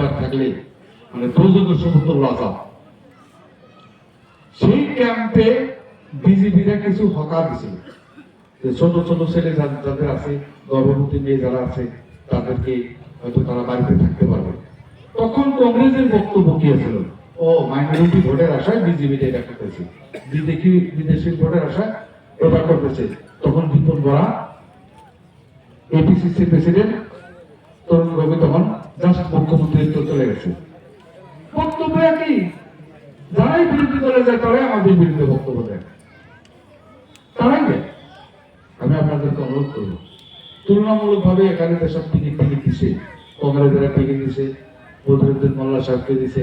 কারাগার থাকলে মানে দোজখের সমতুল্য আযাব। সেই ক্যাম্পে বিজিবিরা কিছু হকা দিছিল, ছোট ছোট ছেলে যাদের আছে, গর্ভবতী মেয়ে যারা আছে, তাদেরকে হয়তো তারা বাড়িতে থাকতে পারবে। তখন কংগ্রেসের বক্তব্য কি ছিল, ও মাইনরিটি ভোটের আশায় বিজেপি এটা করতেছে, বিদেশি ভোটের আশায় এটা করতেছে। তখন বিপুল বরা এপিসিসি প্রেসিডেন্ট তরুণ গগৈ তখন জাস্ট মুখ্যমন্ত্রী চলে গেছে। বক্তব্য কি, যারাই বিরোধী দলে যায় তারাই আমাদের বিরুদ্ধে বক্তব্য দেয়, তারাই দেয়। আমি আপনাদেরকে অনুরোধ করব, তুলনামূলক ভাবে এখানে সব টিকিট দিছে, কংগ্রেসেরা টিকিট দিছে, বদরুদ্দিন মোল্লা সাহেবকে দিছে,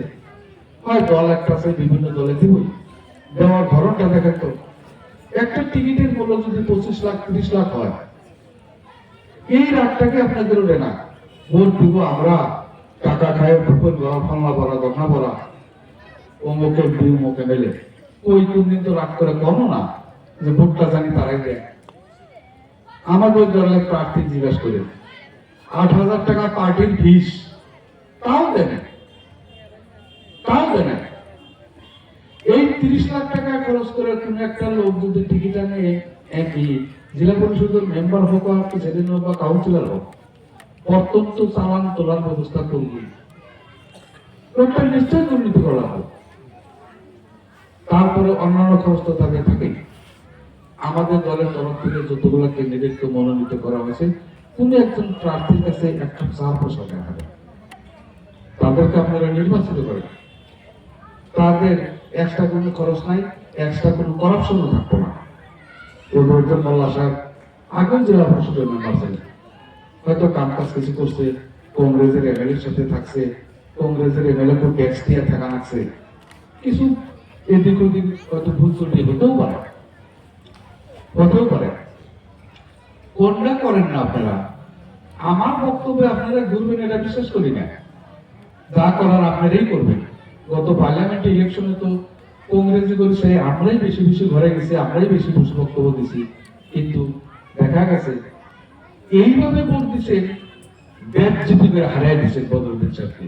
হয় দল একটা আছে, বিভিন্ন দলে দিবই। দেওয়ার ধরনটা দেখেন তো, একটা টিকিটের মূল্য যদি 25 লাখ 30 লাখ হয়, এই রাতটাকে আপনাদের ওঠে না, ভোট দিব আমরা, টাকা খায় ফুটবল বলা, ফাল্লা বলা, দখনা বলা, অমুকের বিমুখে মেলে ওই কোনদিন তো রাগ করে কমো না যে ভোটটা জানি তারাই দেয়। আমাদের দলের প্রার্থী জিজ্ঞাসা করে 8,000 টাকা পার্টির ফিস, তাও দেন। এই 30 লাখ টাকা খরচ করে কোন একটা লোক যদি টিকিট আনে, একই জেলা পরিষদের মেম্বার হোক, প্রেসিডেন্ট হোক বা কাউন্সিলর হোক, অত্যন্ত চালান তোলার ব্যবস্থা করবে, লোকটা নিশ্চয়ই দুর্নীতি করা হবে। তারপরে অন্যান্য খরচ তো তাদের থাকে। আমাদের দলের তরফ থেকে যতগুলো ক্যান্ডিডেটকে মনোনীত করা হয়েছে, কোন একজন প্রার্থীর কাছে একটা 4 পয়সা টাকা হবে, তাদেরকে আপনারা নির্বাচিত করেন, তাদের এক্সট্রা কোনো খরচ নাই, এক্সট্রা কোনো করাপশনও থাকতো না। বদরুদ্দিন মোল্লা সাহেব আগেও জেলা পরিষদের মেম্বার ছিলেন, হয়তো কাম কাজ কিছু করছে, কংগ্রেসের এমএলএর সাথে থাকছে, কংগ্রেসের এমএলএ কেও ট্যাক্স দিয়ে থাকা লাগছে, কিছু এদিক ওদিক হয়তো ভুল ত্রুটি হতেও পারে। কোনটা করেন না আপনারা, আমার বক্তব্যে আপনারা ঘুরবেন এটা বিশ্বাস করি না, যা করার আপনারাই করবেন। গত পার্লামেন্ট ইলেকশনে তো কংগ্রেসই করেছে, আমরাই বেশি ঘরে গেছি, আমরাই বেশি বক্তব্য দিছি, কিন্তু দেখা গেছে এইভাবে ভোট দিচ্ছে, ব্যাট জিপি করে হারাই দিচ্ছে বদরুদ্দিন সাহেবকে।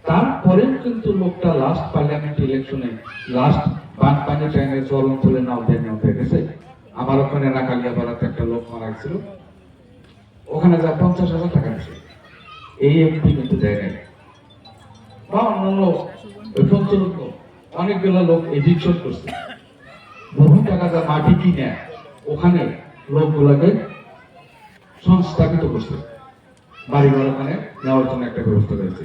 তারপরেও কিন্তু লোকটা লাস্ট পার্লামেন্ট ইলেকশনে, লাস্ট বানপানি টাইমে জল অঞ্চলে নাও দিয়ে গেছে। আমার ওখানে রাকালিয়াপাড়াতে একটা লোক মারা গেছিল, ওখানে যা 50,000 টাকা দিচ্ছে, এই এমপি কিন্তু দেয় নাই। বা অন্যান্য অনেকগুলো লোক এডিকশন করছে, বহু টাকা যা মাটি কিনে ওখানে লোকগুলাকে সংস্থাপিত করছে, বাড়ি ঘর ওখানে নেওয়ার জন্য একটা ব্যবস্থা করেছে।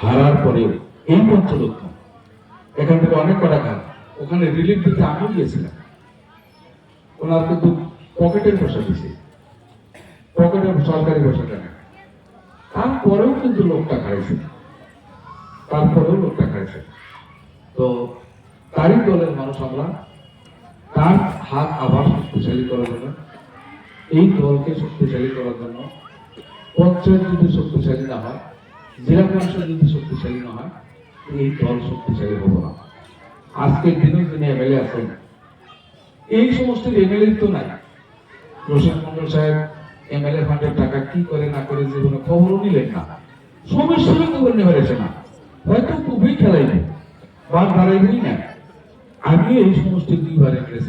হারার পরেও এই পঞ্চলক্ষ এখান থেকে অনেক কটা খান, ওখানে রিলিফ দিতে আমিও গিয়েছিলাম, ওনার কিন্তু পকেটের পয়সা দিছে, পকেটের সরকারি পয়সাটা না, তারপরেও কিন্তু লোকটা খাইছে, তো তারই দলের মানুষ আমরা, তার হাত আবার শক্তিশালী করার জন্য, এই দলকে শক্তিশালী করার জন্য, পঞ্চায়েত যদি শক্তিশালী না হয়, জেলা পরিষদ যদি শক্তিশালী না হয়, এই দল শক্তিশালী হবো না। আজকের দিনে যিনি এমএলএ আছেন, এই সমস্ত এমএলএ তো নাই। রশিদ মন্ডল সাহেব এমএলএ ফান্ডের টাকা কি করে না করে জীবনে খবরও নিলেন না, সমস্যাও খবর নিয়ে বেড়েছে না, হয়তো খুবই খেলাইনি বা দাঁড়াইবই না। আমি এই সমস্ত 2বার এমএলএ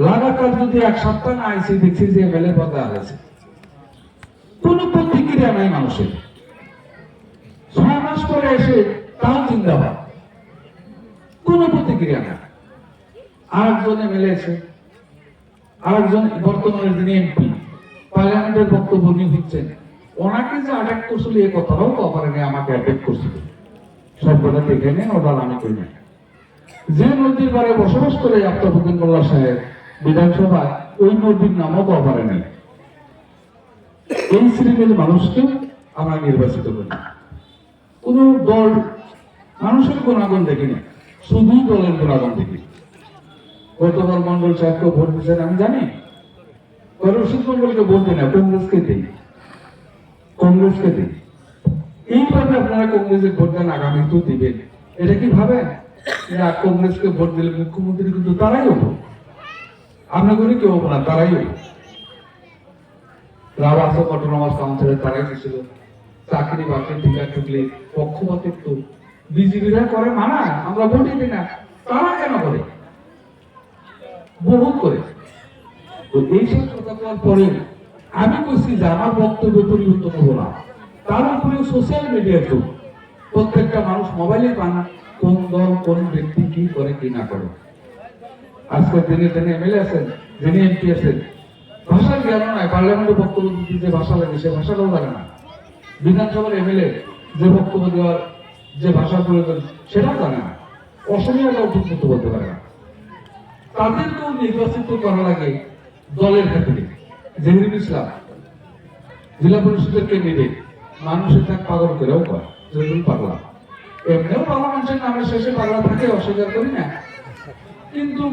লাগাতার যদি 1 সপ্তাহ না আইসি, দেখছি যে এমএলএ পদে আছে, কোন প্রতিক্রিয়া নাই মানুষের। 6 মাস পরে এসে তাও জিন্দাবাদ, কোন প্রতিক্রিয়া নাই। আরেকজন এমএলএ আছে, আরেকজন বর্তমানে যিনি এমপি, পার্লামেন্টের বক্তব্য নিয়ে হচ্ছেন, ওনাকে যে অ্যাটাক করছিল এই কথাটাও তো পারেনি, আমাকে অ্যাটাক করছিল, সবটা দেখে নেন, ওটা আমি করি না। যে নদীর পাড়ে বসবাস করে আফতাবউদ্দিন মোল্লা সাহেব বিধানসভায়, ওই নদীর নামও তো পারে নাই। এই শ্রেণীর মানুষকে আমরা নির্বাচিত করি, কোন দল মানুষের গুণাগুণ দেখি না, শুধু দলের গুণাগুণ দেখি। গতকাল মন্ডল সাহেবকে ভোট দিচ্ছেন আমি জানি, রশিদ মন্ডলকে ভোট দেয় না, কংগ্রেসকে দিই। এইভাবে আপনারা কংগ্রেসের ভোট দেন, আগামী তো দিবেন, এটা কি ভাবেন কংগ্রেসকে ভোট দিলে মুখ্যমন্ত্রী কিন্তু তারাই হবো, আপনাদের কেউ হবো না, তারাই হবো। রাওয়াস অটোনমাস কাউন্সিলে তারাই দিয়েছিল, চাকরি বাকরি টিকা টুকলি পক্ষপাতিত্ব বিজেপিরা করে মানা, আমরা ভোটই দিই না, তারা কেন করে? বহুত করে। তো এইসব কথা বলার পরে আমি বলছি যে আমার বক্তব্য পরিবর্তন হবো না। তার উপরে সোশ্যাল মিডিয়ার যুগ, প্রত্যেকটা মানুষ মোবাইলে পানা কোন দল কোন ব্যক্তি কি করে কি না করে। আজকে যিনি এমএলএ আছেন, যিনি এমপি আছেন, ভাষার জ্ঞান নয়, পার্লামেন্টে বক্তব্য দিতে যে ভাষা লাগে সে ভাষাটাও জানে না। বিধানসভার এমএলএ যে বক্তব্য দেওয়ার যে ভাষা প্রয়োজন সেটাও জানে না, অসমীয়াটাও ঠিক মতো বলতে পারে না। তাদেরকেও নির্বাচিত করা লাগে দলের ক্ষেত্রে। জহিরুল ইসলাম জেলা পরিষদের ক্যান্ডিডেট, মানুষের তাক পাগল করেও কয় জহিরুল পাগলা। এমনিও পাগলা মানুষের নামের শেষে পাগলা থাকে, অস্বীকার করি না, কিন্তু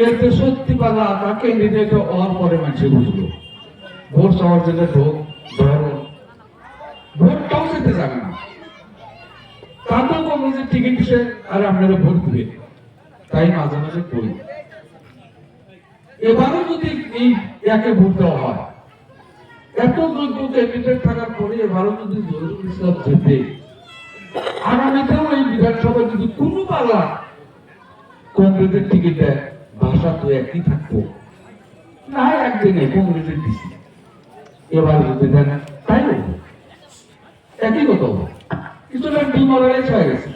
এর যে সত্যি পাগলা তা ক্যান্ডিডেট হওয়ার পরে মানুষে বুঝলো। ভোট চাওয়ার জন্য ঢোক ধরন ভোটটাও যেতে যাবে না, তাতেও কংগ্রেসের টিকিট এসে আর আপনারা ভোট দিবে, তাই মাঝে মাঝে করি। এবারও যদি এই একে ভোট দেওয়া হয়, এত যোগ্য ক্যান্ডিডেট থাকার পরে এবারও যদি জহিরুল ইসলাম জেতে, আগামীতেও এই বিধানসভায় যদি কোনো পালা কংগ্রেসের টিকিট দেয়, ভাষা তো একই থাকবো না, একদিনে কংগ্রেসের দিচ্ছি, এবার যদি দেন তাই একই কথা হবো, কিছুটা ডিমোরালাইজ হয়ে গেছে।